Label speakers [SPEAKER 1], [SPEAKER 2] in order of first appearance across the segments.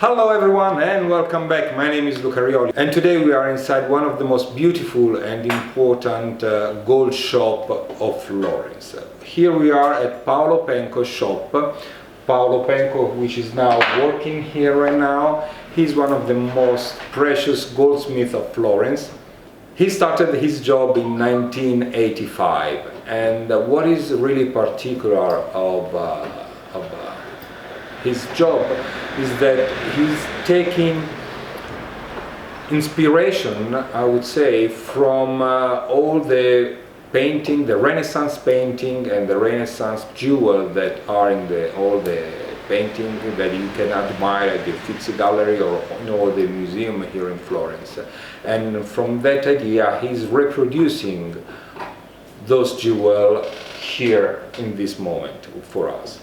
[SPEAKER 1] Hello everyone and welcome back. My name is Luca Rioli and today we are inside one of the most beautiful and important gold shop of Florence. Here we are at Paolo Penko's shop. Paolo Penko, which is now working here right now, he's one of the most precious goldsmiths of Florence. He started his job in 1985, and what is really particular of his job is that he's taking inspiration, I would say, from all the painting, the Renaissance painting and the Renaissance jewel that are in all the painting that you can admire at the Uffizi Gallery or in all the museum here in Florence. And from that idea, he's reproducing those jewels here in this moment for us.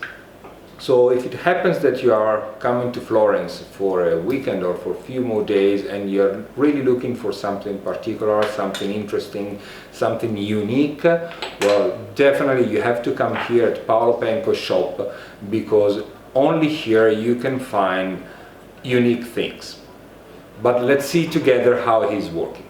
[SPEAKER 1] So if it happens that you are coming to Florence for a weekend or for a few more days and you're really looking for something particular, something interesting, something unique, well, definitely you have to come here at Paolo Penko's shop, because only here you can find unique things. But let's see together how he's working.